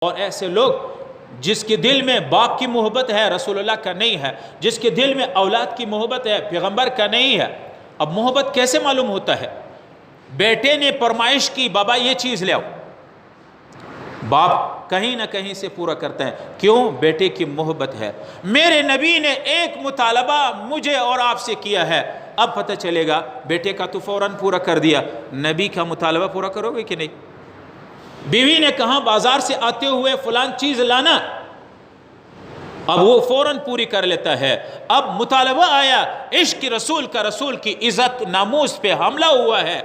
اور ایسے لوگ جس کے دل میں باپ کی محبت ہے رسول اللہ کا نہیں ہے، جس کے دل میں اولاد کی محبت ہے پیغمبر کا نہیں ہے، اب محبت کیسے معلوم ہوتا ہے؟ بیٹے نے فرمائش کی بابا یہ چیز لے آؤ، باپ کہیں نہ کہیں سے پورا کرتا ہے، کیوں؟ بیٹے کی محبت ہے۔ میرے نبی نے ایک مطالبہ مجھے اور آپ سے کیا ہے، اب پتہ چلے گا بیٹے کا تو فوراً پورا کر دیا، نبی کا مطالبہ پورا کرو گے کہ نہیں؟ بیوی نے کہا بازار سے آتے ہوئے فلان چیز لانا، اب وہ فوراً پوری کر لیتا ہے۔ اب مطالبہ آیا عشق رسول کا، رسول کی عزت ناموس پہ حملہ ہوا ہے،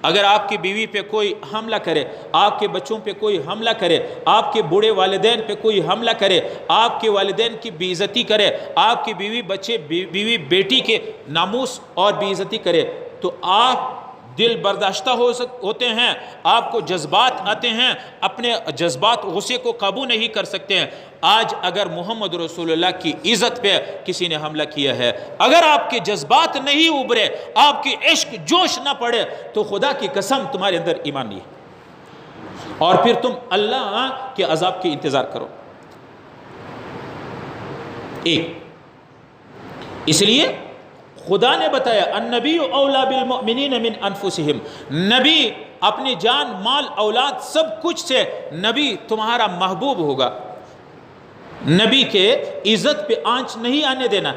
اگر آپ کی بیوی پہ کوئی حملہ کرے، آپ کے بچوں پہ کوئی حملہ کرے، آپ کے بوڑھے والدین پہ کوئی حملہ کرے، آپ کے والدین کی بے عزتی کرے، آپ کی بیوی بچے بیوی بیٹی کے ناموس اور بے عزتی کرے، تو آپ دل برداشتہ ہوتے ہیں، آپ کو جذبات آتے ہیں، اپنے جذبات غصے کو قابو نہیں کر سکتے ہیں۔ آج اگر محمد رسول اللہ کی عزت پہ کسی نے حملہ کیا ہے، اگر آپ کے جذبات نہیں ابھرے، آپ کی عشق جوش نہ پڑے، تو خدا کی قسم تمہارے اندر ایمان نہیں ہے، اور پھر تم اللہ کے عذاب کی انتظار کرو۔ اس لیے خدا نے بتایا النبی اولا بالمؤمنین من انفسہم، نبی اپنی جان مال اولاد سب کچھ سے نبی تمہارا محبوب ہوگا، نبی کے عزت پہ آنچ نہیں آنے دینا۔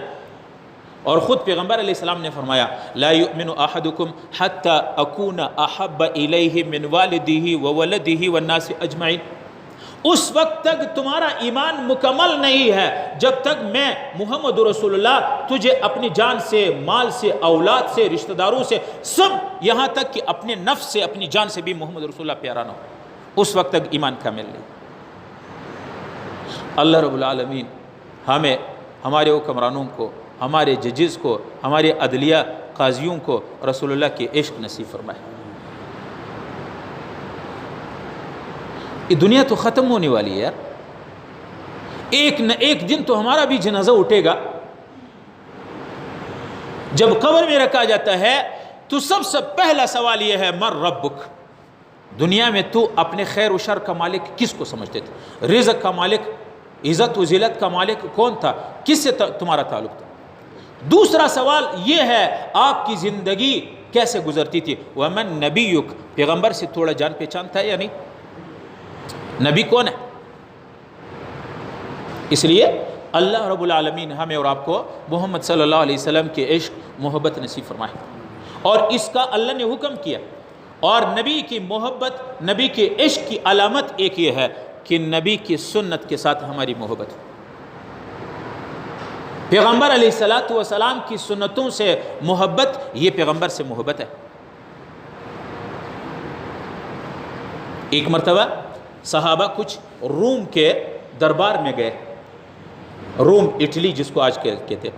اور خود پیغمبر علیہ السلام نے فرمایا لا یؤمن احدکم حتی اکون احب الیہ من والدہ وولدہ والناس اجمعین، اس وقت تک تمہارا ایمان مکمل نہیں ہے جب تک میں محمد رسول اللہ تجھے اپنی جان سے، مال سے، اولاد سے، رشتہ داروں سے، سب، یہاں تک کہ اپنے نفس سے، اپنی جان سے بھی محمد رسول اللہ پیارا نہ ہو، اس وقت تک ایمان کامل نہیں۔ اللہ رب العالمین ہمیں، ہمارے حکمرانوں کو، ہمارے ججز کو، ہمارے عدلیہ قاضیوں کو رسول اللہ کی عشق نصیب فرمائے۔ یہ دنیا تو ختم ہونے والی ہے یار، ایک نہ ایک دن تو ہمارا بھی جنازہ اٹھے گا۔ جب قبر میں رکھا جاتا ہے تو سب سے پہلا سوال یہ ہے من ربک، دنیا میں تو اپنے خیر و شر کا مالک کس کو سمجھتے تھے؟ رزق کا مالک، عزت و ذلت کا مالک کون تھا؟ کس سے تمہارا تعلق تھا؟ دوسرا سوال یہ ہے آپ کی زندگی کیسے گزرتی تھی؟ ومن نبیک، پیغمبر سے تھوڑا جان پہچان تھا یا نہیں؟ نبی کون ہے؟ اس لیے اللہ رب العالمین ہمیں اور آپ کو محمد صلی اللہ علیہ وسلم کے عشق محبت نصیب فرمائے، اور اس کا اللہ نے حکم کیا۔ اور نبی کی محبت، نبی کے عشق کی علامت ایک یہ ہے کہ نبی کی سنت کے ساتھ ہماری محبت، پیغمبر علیہ السلام کی سنتوں سے محبت، یہ پیغمبر سے محبت ہے۔ ایک مرتبہ صحابہ کچھ روم کے دربار میں گئے، روم اٹلی جس کو آج کہتے ہیں،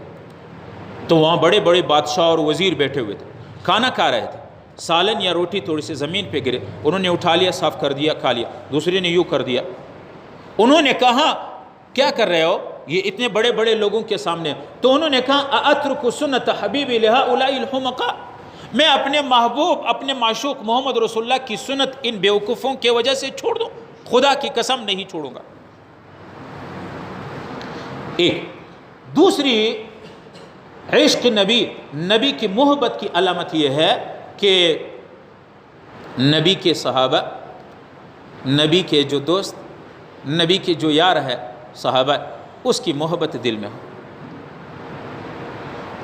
تو وہاں بڑے بڑے بادشاہ اور وزیر بیٹھے ہوئے تھے، کھانا کھا رہے تھے، سالن یا روٹی تھوڑی سی زمین پہ گرے، انہوں نے اٹھا لیا، صاف کر دیا، کھا لیا، دوسرے نے یوں کر دیا۔ انہوں نے کہا کیا کر رہے ہو یہ اتنے بڑے بڑے لوگوں کے سامنے؟ تو انہوں نے کہا اَأَتْرُكُ سُنَّةَ حَبِيبِ لِهَؤُلَاءِ الْحُمَقَاءِ، میں اپنے محبوب، اپنے معشوق محمد رسول اللہ کی سنت ان بیوقوفوں کی وجہ سے چھوڑ دوں؟ خدا کی قسم نہیں چھوڑوں گا۔ ایک دوسری عشق نبی، نبی کی محبت کی علامت یہ ہے کہ نبی کے صحابہ، نبی کے جو دوست، نبی کے جو یار ہے صحابہ، اس کی محبت دل میں ہو۔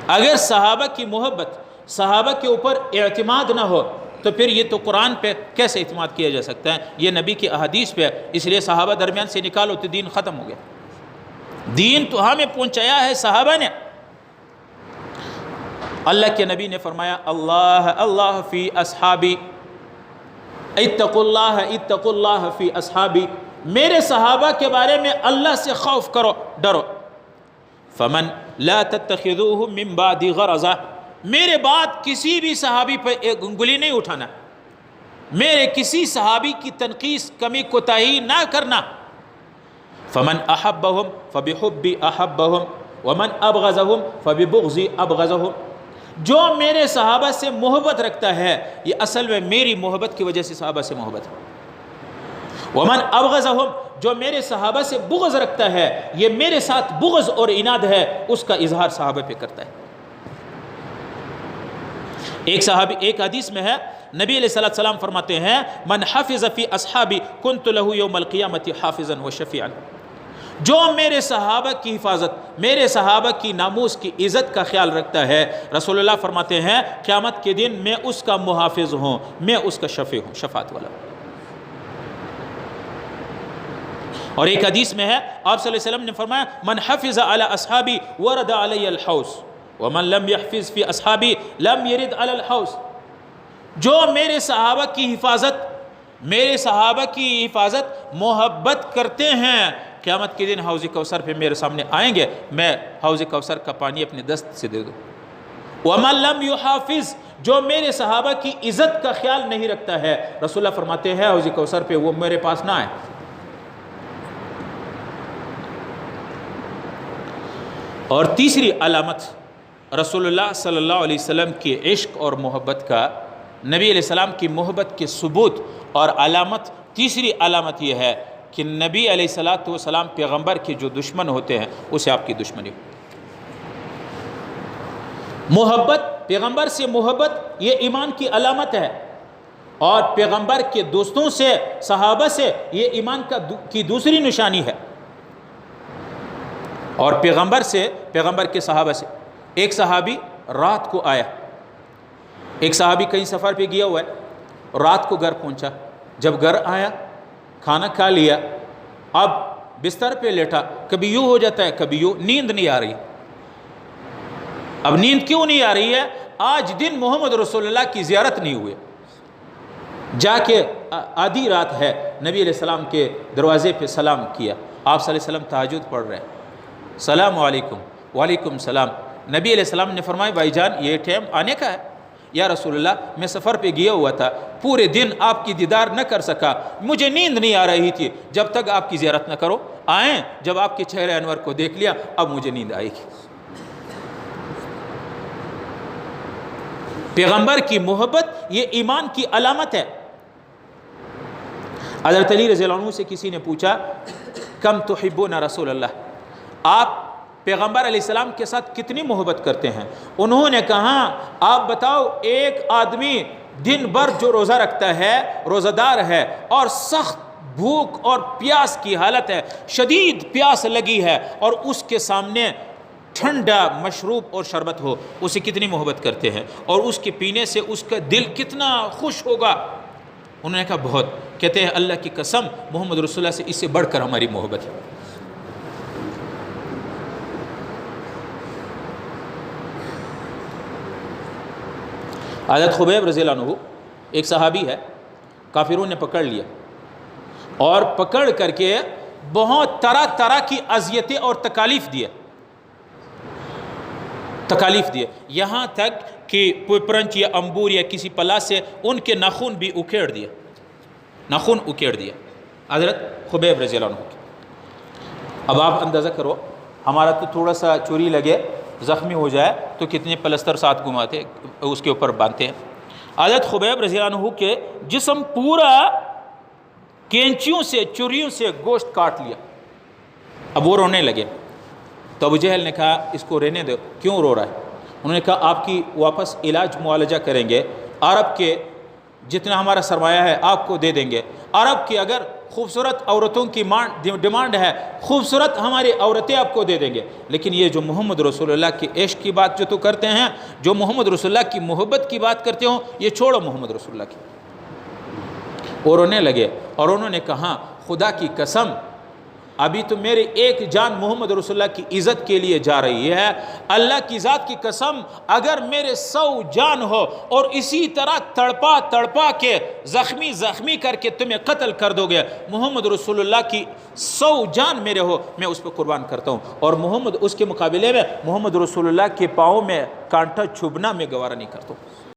اگر صحابہ کی محبت، صحابہ کے اوپر اعتماد نہ ہو تو پھر یہ تو قرآن پہ کیسے اعتماد کیا جا سکتا ہے؟ یہ نبی کی احادیث پہ، اس لیے صحابہ درمیان سے نکالو تو دین ختم ہو گیا۔ دین تو ہمیں پہنچایا ہے صحابہ نے۔ اللہ کے نبی نے فرمایا اللہ اللہ فی اصحابی، اتقوا اللہ فی اصحابی، میرے صحابہ کے بارے میں اللہ سے خوف کرو، ڈرو۔ فمن لا تتخذوهم من بعد غرضا، میرے بعد کسی بھی صحابی پہ ایک انگلی نہیں اٹھانا، میرے کسی صحابی کی تنقیص، کمی کوتاہی نہ کرنا۔ فمن احبهم فبحبی احبهم ومن ابغضهم فببغضی ابغضهم، جو میرے صحابہ سے محبت رکھتا ہے یہ اصل میں میری محبت کی وجہ سے صحابہ سے محبت ہے، ومن ابغضہم، جو میرے صحابہ سے بغض رکھتا ہے، یہ میرے ساتھ بغض اور عناد ہے، اس کا اظہار صحابہ پہ کرتا ہے۔ ایک حدیث میں ہے، نبی علیہ السلام فرماتے ہیں من حفظ فی اصحابی کنت لہ یوم القیامت حافظا و شفیعا، جو میرے صحابہ کی حفاظت، میرے صحابہ کی ناموس کی عزت کا خیال رکھتا ہے، رسول اللہ فرماتے ہیں قیامت کے دن میں اس کا محافظ ہوں، میں اس کا شفیع ہوں، شفاعت والا۔ اور ایک حدیث میں ہے آپ صلی اللہ علیہ وسلم نے فرمایا من حفظ علی اصحابی ورد علی الحوض ومن لم يحفظ فی اصحابی لم يرد علی الحوض، جو میرے صحابہ کی حفاظت محبت کرتے ہیں، قیامت کے دن حوض کوثر پہ میرے سامنے آئیں گے، میں حوض کوثر کا پانی اپنے دست سے دے دوں۔ وَمَن لَمْ يُحَافِظ، جو میرے صحابہ کی عزت کا خیال نہیں رکھتا ہے، رسول اللہ فرماتے ہیں حوض کوثر پہ وہ میرے پاس نہ آئے۔ اور تیسری علامت رسول اللہ صلی اللہ علیہ وسلم کی عشق اور محبت کا، نبی علیہ السلام کی محبت کے ثبوت اور علامت، تیسری علامت یہ ہے کہ نبی علیہ السلام پیغمبر کے جو دشمن ہوتے ہیں اسے آپ کی دشمنی ہو۔ محبت، پیغمبر سے محبت یہ ایمان کی علامت ہے، اور پیغمبر کے دوستوں سے، صحابہ سے، یہ ایمان کی دوسری نشانی ہے۔ اور پیغمبر کے صحابہ سے، ایک صحابی رات کو آیا، ایک صحابی کہیں سفر پہ گیا ہوا ہے، رات کو گھر پہنچا، جب گھر آیا کھانا کھا لیا، اب بستر پہ لیٹا، کبھی یوں ہو جاتا ہے کبھی یوں، نیند نہیں آ رہی۔ اب نیند کیوں نہیں آ رہی ہے؟ آج دن محمد رسول اللہ کی زیارت نہیں ہوئے، جا کے آدھی رات ہے، نبی علیہ السلام کے دروازے پہ سلام کیا، آپ صلی اللہ علیہ وسلم تہجد پڑھ رہے ہیں، السلام علیکم، وعلیکم السلام۔ نبی علیہ السلام نے فرمایا بھائی جان یہ ٹائم آنے کا ہے۔ یا رسول اللہ میں سفر پہ گیا ہوا تھا، پورے دن آپ کی دیدار نہ کر سکا، مجھے نیند نہیں آ رہی تھی، جب تک آپ کی زیارت نہ کرو، آئیں، جب آپ کے چہرے انور کو دیکھ لیا اب مجھے نیند آئے گی۔ پیغمبر کی محبت یہ ایمان کی علامت ہے۔ حضرت علی رضی اللہ عنہ سے کسی نے پوچھا کم تحبون رسول اللہ، آپ پیغمبر علیہ السلام کے ساتھ کتنی محبت کرتے ہیں؟ انہوں نے کہا آپ بتاؤ، ایک آدمی دن بھر جو روزہ رکھتا ہے، روزہ دار ہے، اور سخت بھوک اور پیاس کی حالت ہے، شدید پیاس لگی ہے، اور اس کے سامنے ٹھنڈا مشروب اور شربت ہو، اسے کتنی محبت کرتے ہیں، اور اس کے پینے سے اس کا دل کتنا خوش ہوگا؟ انہوں نے کہا بہت۔ کہتے ہیں اللہ کی قسم محمد رسول اللہ سے اس سے بڑھ کر ہماری محبت ہے۔ حضرت خبیب رضی اللہ عنہ ایک صحابی ہے، کافروں نے پکڑ لیا، اور پکڑ کر کے بہت طرح طرح کی اذیتیں اور تکالیف دیے، یہاں تک کہ پرنچ یا امبور یا کسی پلا سے ان کے ناخن بھی اکھیڑ دیا حضرت خبیب رضی اللہ عنہ۔ اب آپ اندازہ کرو، ہمارا تو تھوڑا سا چوری لگے، زخمی ہو جائے تو کتنے پلستر ساتھ گھماتے، اس کے اوپر باندھتے ہیں۔ حضرت خبیب رضی اللہ عنہ کے جسم پورا کینچیوں سے، چوریوں سے گوشت کاٹ لیا۔ اب وہ رونے لگے، تو ابو جہل نے کہا اس کو رہنے دو، کیوں رو رہا ہے؟ انہوں نے کہا آپ کی واپس علاج معالجہ کریں گے، عرب کے جتنا ہمارا سرمایہ ہے آپ کو دے دیں گے، عرب کی اگر خوبصورت عورتوں کی ڈیمانڈ ہے، خوبصورت ہماری عورتیں آپ کو دے دیں گے، لیکن یہ جو محمد رسول اللہ کی عشق کی بات جو تو کرتے ہیں، جو محمد رسول اللہ کی محبت کی بات کرتے ہو، یہ چھوڑو محمد رسول اللہ کی۔ اور رونے لگے، اور انہوں نے کہا خدا کی قسم ابھی تو میری ایک جان محمد رسول اللہ کی عزت کے لیے جا رہی ہے، اللہ کی ذات کی قسم اگر میرے 100 جان ہو اور اسی طرح تڑپا کے زخمی کر کے تمہیں قتل کر دو گے، محمد رسول اللہ کی 100 جان میرے ہو، میں اس پہ قربان کرتا ہوں، اور اس کے مقابلے میں محمد رسول اللہ کے پاؤں میں کانٹا چھبنا میں گوارا نہیں کرتا ہوں۔